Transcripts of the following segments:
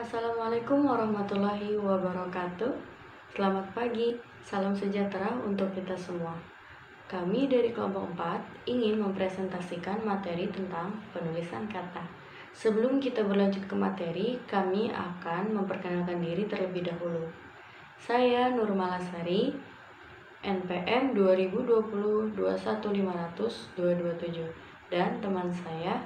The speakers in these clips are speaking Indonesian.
Assalamualaikum warahmatullahi wabarakatuh. Selamat pagi, salam sejahtera untuk kita semua. Kami dari kelompok 4 ingin mempresentasikan materi tentang penulisan kata. Sebelum kita berlanjut ke materi, kami akan memperkenalkan diri terlebih dahulu. Saya Nurmalasari, NPM 2020 21500 227, dan teman saya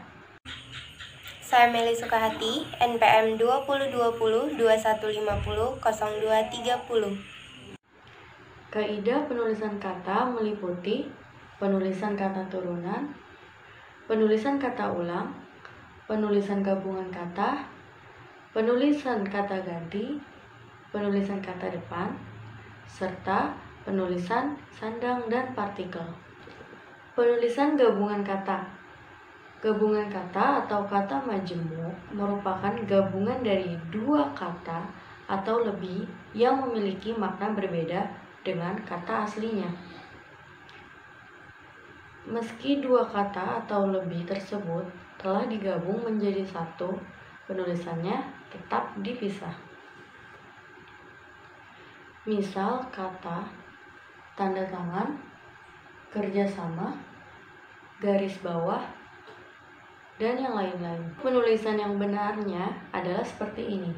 Meli Sukahati, NPM 2020 2150 0230. Kaidah penulisan kata meliputi penulisan kata turunan, penulisan kata ulang, penulisan gabungan kata, penulisan kata ganti, penulisan kata depan, serta penulisan sandang dan partikel. Penulisan gabungan kata. Gabungan kata atau kata majemuk merupakan gabungan dari dua kata atau lebih yang memiliki makna berbeda dengan kata aslinya. Meski dua kata atau lebih tersebut telah digabung menjadi satu, penulisannya tetap dipisah. Misal kata tanda tangan, kerjasama, garis bawah, dan yang lain-lain. Penulisan yang benarnya adalah seperti ini,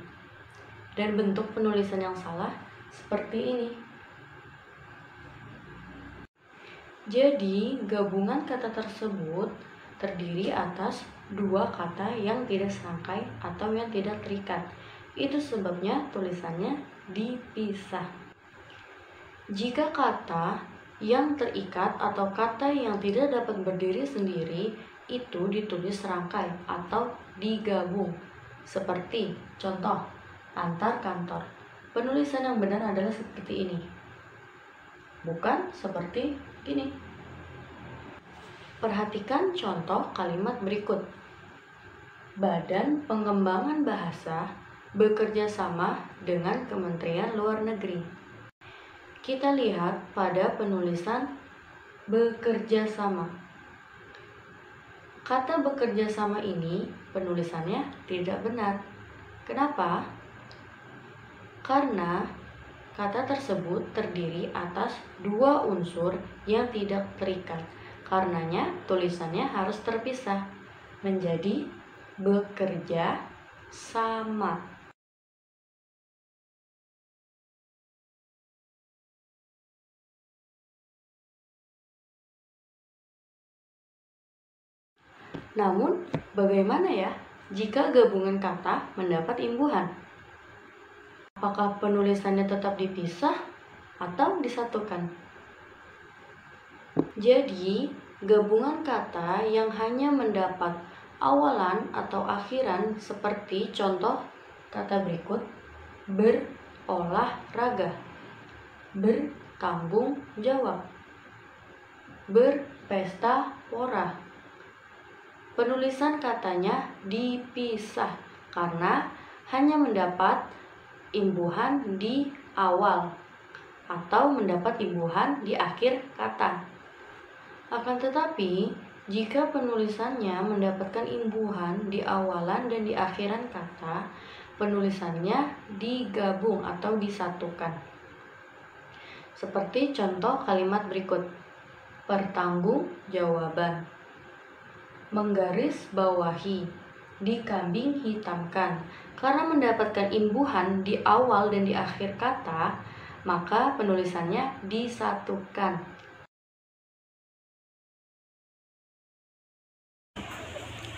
dan bentuk penulisan yang salah seperti ini. Jadi, gabungan kata tersebut terdiri atas dua kata yang tidak serangkai atau yang tidak terikat. Itu sebabnya tulisannya dipisah. Jika kata yang terikat atau kata yang tidak dapat berdiri sendiri itu ditulis serangkai atau digabung. Seperti contoh, antar kantor. Penulisan yang benar adalah seperti ini, bukan seperti ini. Perhatikan contoh kalimat berikut. Badan Pengembangan Bahasa bekerja sama dengan Kementerian Luar Negeri. Kita lihat pada penulisan bekerja sama. Kata bekerja sama ini penulisannya tidak benar. Kenapa? Karena kata tersebut terdiri atas dua unsur yang tidak terikat. Karenanya tulisannya harus terpisah menjadi bekerja sama. Namun, bagaimana ya jika gabungan kata mendapat imbuhan? Apakah penulisannya tetap dipisah atau disatukan? Jadi, gabungan kata yang hanya mendapat awalan atau akhiran seperti contoh kata berikut: berolahraga, bertanggung jawab, berpesta pora. Penulisan katanya dipisah karena hanya mendapat imbuhan di awal atau mendapat imbuhan di akhir kata. Akan tetapi, jika penulisannya mendapatkan imbuhan di awalan dan di akhiran kata, penulisannya digabung atau disatukan. Seperti contoh kalimat berikut: pertanggungjawaban, menggarisbawahi, dikambing hitamkan. Karena mendapatkan imbuhan di awal dan di akhir kata, maka penulisannya disatukan.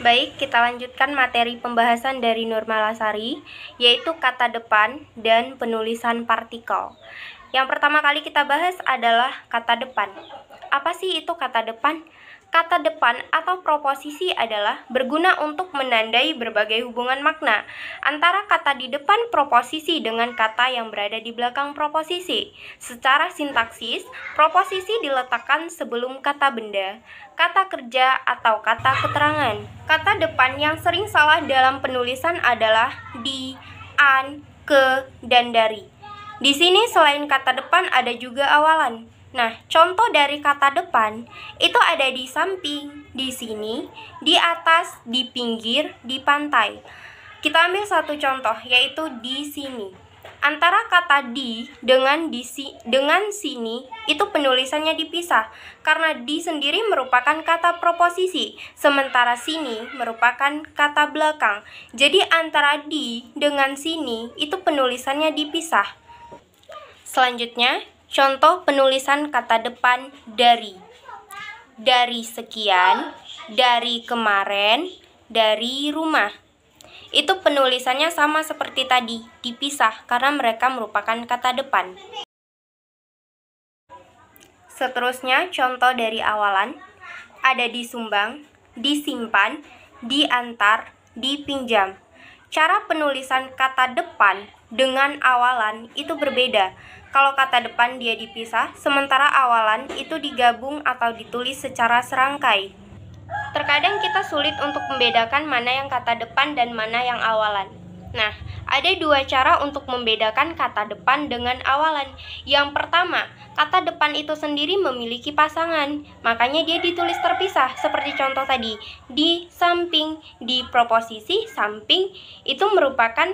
Baik, kita lanjutkan materi pembahasan dari Nurmalasari, yaitu kata depan dan penulisan partikel. Yang pertama kali kita bahas adalah kata depan. Apa sih itu kata depan? Kata depan atau proposisi adalah berguna untuk menandai berbagai hubungan makna antara kata di depan proposisi dengan kata yang berada di belakang proposisi. Secara sintaksis, proposisi diletakkan sebelum kata benda, kata kerja, atau kata keterangan. Kata depan yang sering salah dalam penulisan adalah di, an, ke, dan dari. Di sini selain kata depan ada juga awalan. Nah, contoh dari kata depan itu ada di samping, di sini, di atas, di pinggir, di pantai. Kita ambil satu contoh, yaitu di sini. Antara kata di dengan sini itu penulisannya dipisah, karena di sendiri merupakan kata proposisi, sementara sini merupakan kata belakang. Jadi antara di dengan sini itu penulisannya dipisah. Selanjutnya, contoh penulisan kata depan dari. Dari sekian, dari kemarin, dari rumah. Itu penulisannya sama seperti tadi, dipisah karena mereka merupakan kata depan. Seterusnya, contoh dari awalan. Ada disumbang, disimpan, diantar, dipinjam. Cara penulisan kata depan dengan awalan itu berbeda. Kalau kata depan dia dipisah, sementara awalan itu digabung atau ditulis secara serangkai. Terkadang kita sulit untuk membedakan mana yang kata depan dan mana yang awalan. Nah, ada dua cara untuk membedakan kata depan dengan awalan. Yang pertama, kata depan itu sendiri memiliki pasangan, makanya dia ditulis terpisah, seperti contoh tadi. Di samping, di proposisi samping itu merupakan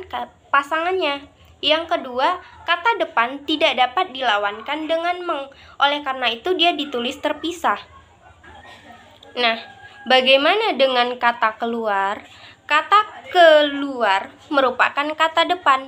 pasangannya. Yang kedua, kata depan tidak dapat dilawankan dengan meng, oleh karena itu dia ditulis terpisah. Nah, bagaimana dengan kata keluar? Kata keluar merupakan kata depan.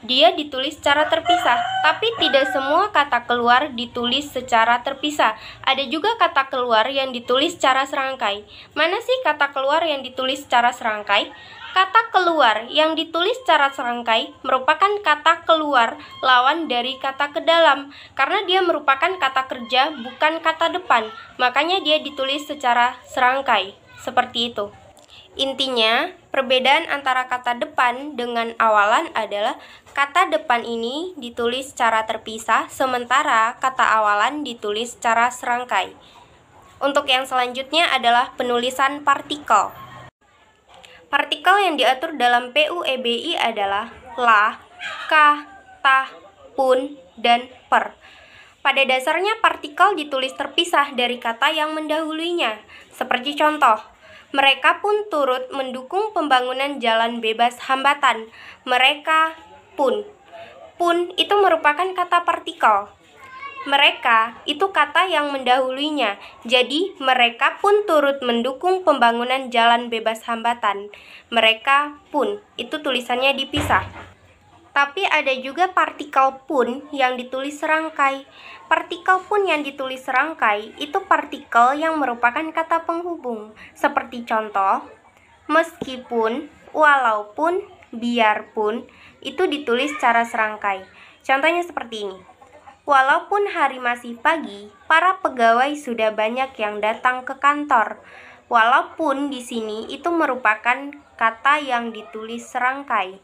Dia ditulis secara terpisah, tapi tidak semua kata keluar ditulis secara terpisah. Ada juga kata keluar yang ditulis secara serangkai. Mana sih kata keluar yang ditulis secara serangkai? Kata keluar yang ditulis secara serangkai merupakan kata keluar lawan dari kata ke dalam, karena dia merupakan kata kerja bukan kata depan, makanya dia ditulis secara serangkai, seperti itu. Intinya, perbedaan antara kata depan dengan awalan adalah kata depan ini ditulis secara terpisah, sementara kata awalan ditulis secara serangkai. Untuk yang selanjutnya adalah penulisan partikel. Partikel yang diatur dalam PUEBI adalah la, ka, ta, pun, dan per. Pada dasarnya partikel ditulis terpisah dari kata yang mendahuluinya. Seperti contoh, mereka pun turut mendukung pembangunan jalan bebas hambatan. Mereka pun. Pun itu merupakan kata partikel. Mereka itu kata yang mendahuluinya, jadi mereka pun turut mendukung pembangunan jalan bebas hambatan. Mereka pun, itu tulisannya dipisah. Tapi ada juga partikel pun yang ditulis serangkai. Partikel pun yang ditulis serangkai itu partikel yang merupakan kata penghubung. Seperti contoh, meskipun, walaupun, biarpun, itu ditulis secara serangkai. Contohnya seperti ini. Walaupun hari masih pagi, para pegawai sudah banyak yang datang ke kantor. Walaupun di sini itu merupakan kata yang ditulis serangkai,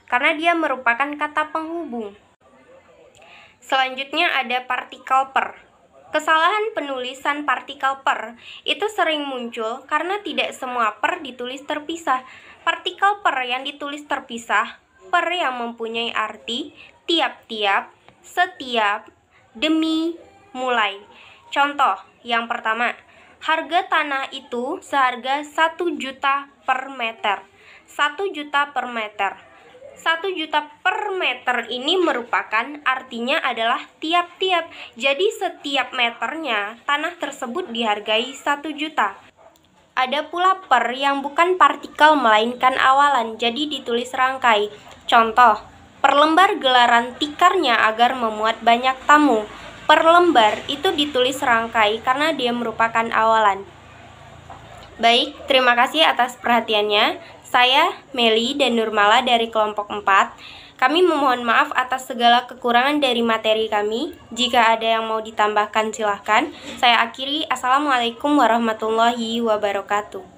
karena dia merupakan kata penghubung. Selanjutnya ada partikel per. Kesalahan penulisan partikel per itu sering muncul karena tidak semua per ditulis terpisah. Partikel per yang ditulis terpisah, per yang mempunyai arti tiap-tiap, setiap, demi, mulai. Contoh yang pertama, harga tanah itu seharga 1 juta per meter. 1 juta per meter. 1 juta per meter ini merupakan artinya adalah tiap-tiap. Jadi setiap meternya tanah tersebut dihargai 1 juta. Ada pula per yang bukan partikel melainkan awalan, jadi ditulis rangkai. Contoh, per lembar gelaran tikarnya agar memuat banyak tamu. Per lembar itu ditulis rangkai karena dia merupakan awalan. Baik, terima kasih atas perhatiannya. Saya Meli dan Nurmala dari kelompok 4. Kami memohon maaf atas segala kekurangan dari materi kami. Jika ada yang mau ditambahkan silahkan. Saya akhiri. Assalamualaikum warahmatullahi wabarakatuh.